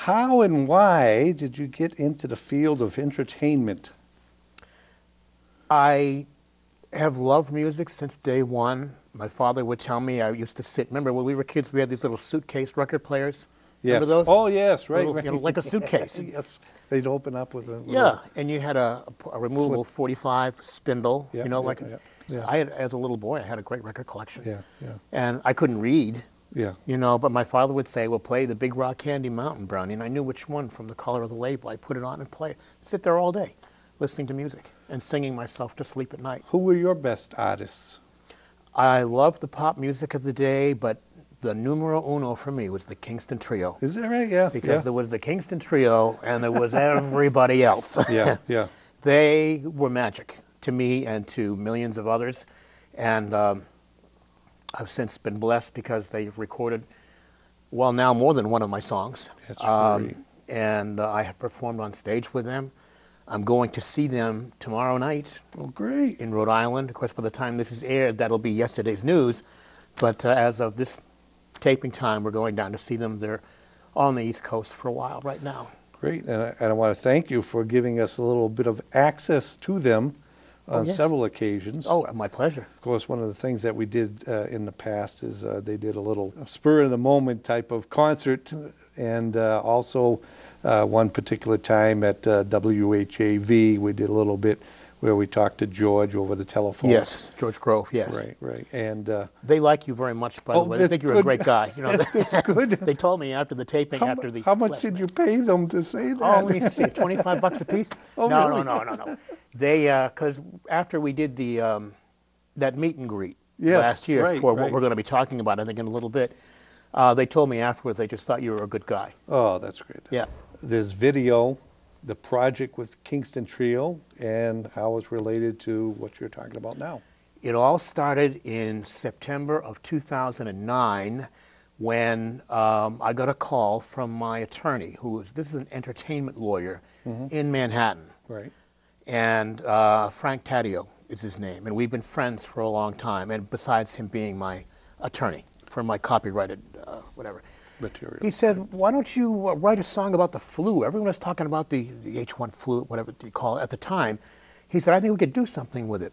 How and why did you get into the field of entertainment? I have loved music since day one. My father would tell me, I used to sit, remember when we were kids, we had these little suitcase record players? Remember Yes. those? Oh, yes, right. Little, right. you know, like a suitcase. Yes. They'd open up with a Yeah, and you had a removable 45 spindle, Yeah, you know, yeah, like yeah, yeah. I had, as a little boy, I had a great record collection. Yeah, yeah, And I couldn't read, yeah. you know, but my father would say, well, play the Big Rock Candy Mountain, Brownie, and I knew which one from the color of the label. I put it on and play. Sit there all day, listening to music and singing myself to sleep at night. Who were your best artists? I loved the pop music of the day, but the numero uno for me was the Kingston Trio. Is that right? Yeah. Because there was the Kingston Trio and there was everybody else. Yeah, yeah. They were magic to me and to millions of others. And I've since been blessed because they recorded, well, now more than one of my songs. That's great. And I have performed on stage with them. I'm going to see them tomorrow night. Oh, great. In Rhode Island. Of course, by the time this is aired, that'll be yesterday's news. But as of this taping time, we're going down to see them. They're on the East Coast for a while right now. Great. And I want to thank you for giving us a little bit of access to them on several occasions. Oh, my pleasure. Of course, one of the things that we did in the past is they did a little spur-of-the-moment type of concert, and also one particular time at WHAV, we did a little bit where we talked to George over the telephone. Yes, George Grove, yes. Right, right. And they like you very much, by the way. They think you're a great guy. You know, that's good. They told me after the taping, How much did you pay them to say that? Oh, let me see, $25 a piece? Oh, no, really? no. They, because after we did the that meet and greet Yes, last year right, for right. what we're going to be talking about, I think, in a little bit, they told me afterwards they just thought you were a good guy. Oh, that's great. Yeah. There's video, the project with Kingston Trio, and how it's related to what you're talking about now. It all started in September of 2009 when I got a call from my attorney, this is an entertainment lawyer in Manhattan. Right. And Frank Taddeo is his name, and we've been friends for a long time, and besides him being my attorney for my copyrighted whatever. Material. He said, why don't you write a song about the flu? Everyone was talking about the H1 flu, whatever you call it, at the time. He said, I think we could do something with it.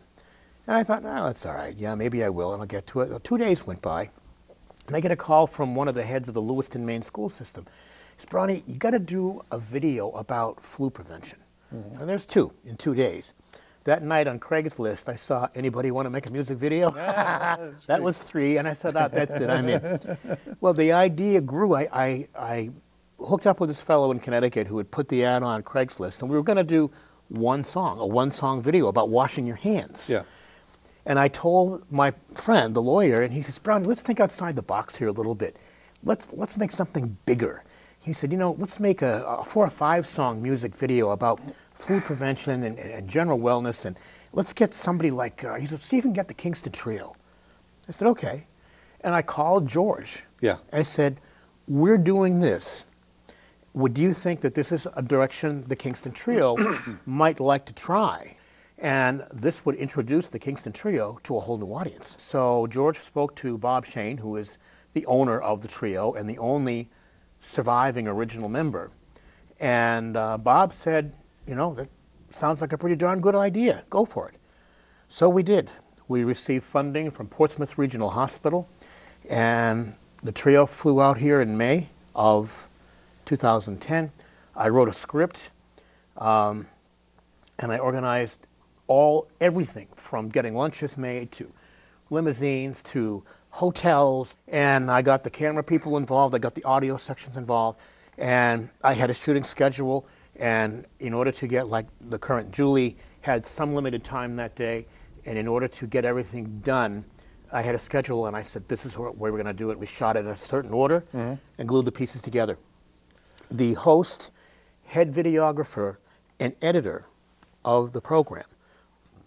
And I thought, oh, that's all right. Yeah, maybe I will, and I'll get to it. Well, 2 days went by, and I get a call from one of the heads of the Lewiston, Maine school system. He said, Brownie, you got to do a video about flu prevention. And there's 2 in 2 days. That night on Craigslist, I saw, anybody want to make a music video? That was 3, and I thought, oh, that's it, I'm in. Well, the idea grew. I hooked up with this fellow in Connecticut who had put the ad on Craigslist, and we were going to do a one-song video about washing your hands. Yeah. And I told my friend, the lawyer, and he says, Brownie, let's think outside the box here a little bit. Let's make something bigger. He said, you know, let's make a 4 or 5 song music video about flu prevention and general wellness, and let's get somebody like, he said, see if we can get the Kingston Trio. I said, okay. And I called George. Yeah. I said, we're doing this. Would you think that this is a direction the Kingston Trio might like to try? And this would introduce the Kingston Trio to a whole new audience. So George spoke to Bob Shane, who is the owner of the trio and the only surviving original member. And Bob said, you know, that sounds like a pretty darn good idea. Go for it. So we did. We received funding from Portsmouth Regional Hospital, and the trio flew out here in May of 2010. I wrote a script, and I organized everything from getting lunches made to limousines to hotels, and I got the camera people involved, I got the audio sections involved, and I had a shooting schedule. And in order to get, like the current Julie had some limited time that day, and in order to get everything done, I had a schedule, and I said, this is where we're going to do it. We shot it in a certain order and glued the pieces together. The host, head videographer, and editor of the program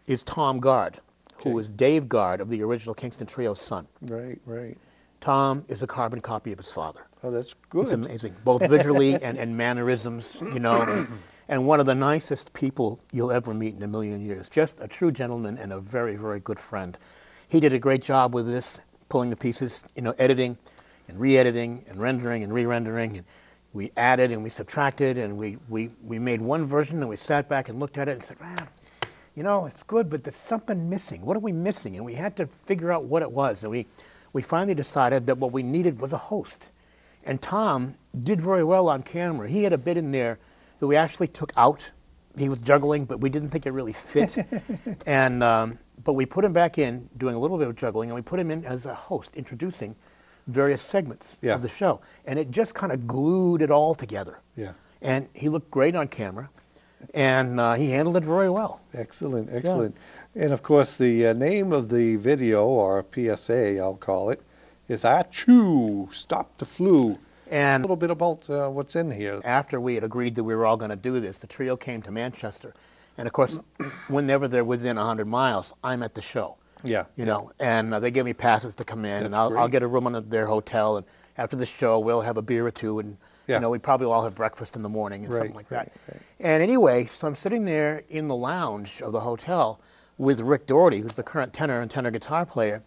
is Tom Gard, who is Dave Gard of the original Kingston Trio's son. Right, right. Tom is a carbon copy of his father. Oh, that's good. It's amazing, both visually and mannerisms, you know, and one of the nicest people you'll ever meet in a million years. Just a true gentleman and a very, very good friend. He did a great job with this, pulling the pieces, you know, editing and re-editing and rendering and re-rendering. And we added and we subtracted, and we made one version, and we sat back and looked at it and said, "Man, you know, it's good, but there's something missing. What are we missing?" And we had to figure out what it was. And we finally decided that what we needed was a host. And Tom did very well on camera. He had a bit in there that we actually took out. He was juggling, but we didn't think it really fit. And but we put him back in, doing a little bit of juggling, and we put him in as a host, introducing various segments of the show. And it just kind of glued it all together. Yeah. And he looked great on camera, and he handled it very well. Excellent, excellent. Yeah. And of course, the name of the video, or PSA, I'll call it, is Achoo, Stop the Flu. And a little bit about what's in here. After we had agreed that we were all going to do this, the trio came to Manchester. And of course, whenever they're within 100 miles, I'm at the show. Yeah. You know, and they give me passes to come in, and I'll get a room in their hotel, and after the show, we'll have a beer or two, and you know, we probably all have breakfast in the morning and something like that. Right. And anyway, so I'm sitting there in the lounge of the hotel with Rick Dougherty, who's the current tenor and tenor guitar player,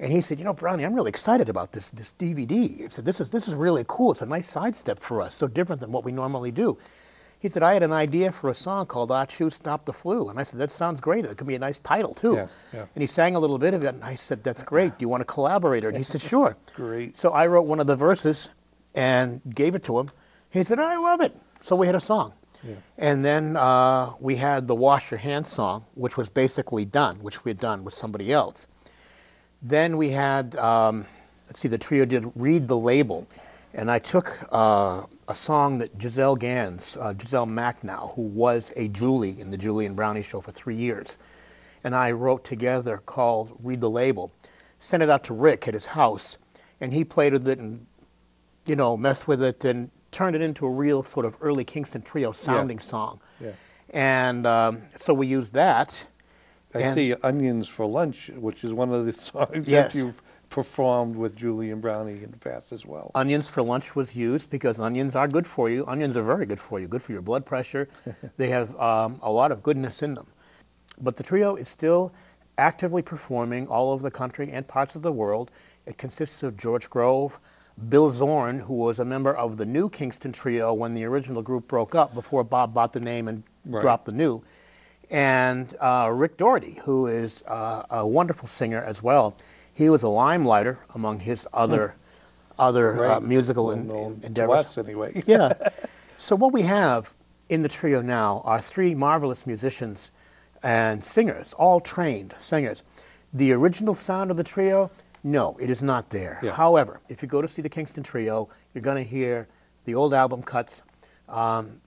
and he said, "You know, Brownie, I'm really excited about this DVD." He said, "This is really cool. It's a nice sidestep for us, so different than what we normally do." He said, "I had an idea for a song called Achoo, Stop the Flu." And I said, "That sounds great. It could be a nice title, too." Yeah, yeah. And he sang a little bit of it, and I said, "That's great. Do you want to collaborate?" And he said, "Sure." Great. So I wrote one of the verses and gave it to him. He said, "I love it." So we had a song. Yeah. And then we had the Wash Your Hands song, which was basically done, which we had done with somebody else. Then we had, let's see, the trio did Read the Label. And I took a song that Giselle Gans, Giselle Mack now, who was a Julie in the Julie and Brownie show for 3 years, and I wrote together called Read the Label, sent it out to Rick at his house, and he played with it and, you know, messed with it and turned it into a real sort of early Kingston Trio sounding song. Yeah. And so we used that. I see Onions for Lunch, which is one of the songs that you've performed with Julie and Brownie in the past as well. Onions for Lunch was used because onions are good for you. Onions are very good for you, good for your blood pressure. They have a lot of goodness in them. But the trio is still actively performing all over the country and parts of the world. It consists of George Grove, Bill Zorn, who was a member of the new Kingston Trio when the original group broke up before Bob bought the name and dropped the new, and Rick Dougherty, who is a wonderful singer as well. He was a limelighter among his other musical endeavors. To us, anyway. Yeah. So what we have in the trio now are 3 marvelous musicians and singers, all trained singers. The original sound of the trio, no, it is not there. Yeah. However, if you go to see the Kingston Trio, you're going to hear the old album cuts.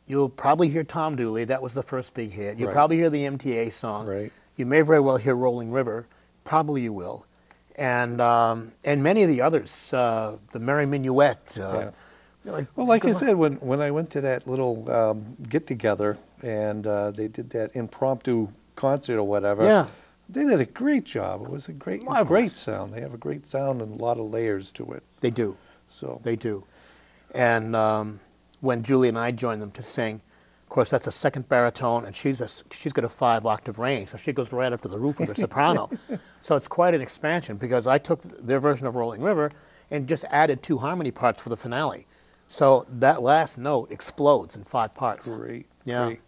You'll probably hear Tom Dooley. That was the first big hit. You'll probably hear the MTA song. Right. You may very well hear Rolling River. Probably you will. And many of the others, the Merry Minuet. Well, like I said, when I went to that little get-together and they did that impromptu concert or whatever, they did a great job. It was a great sound. They have a great sound and a lot of layers to it. They do. So they do. And when Julie and I joined them to sing, of course, that's a second baritone, and she's got a 5-octave range, so she goes right up to the roof of the soprano. So it's quite an expansion, because I took their version of Rolling River and just added 2 harmony parts for the finale. So that last note explodes in 5 parts. Great. Yeah. Great.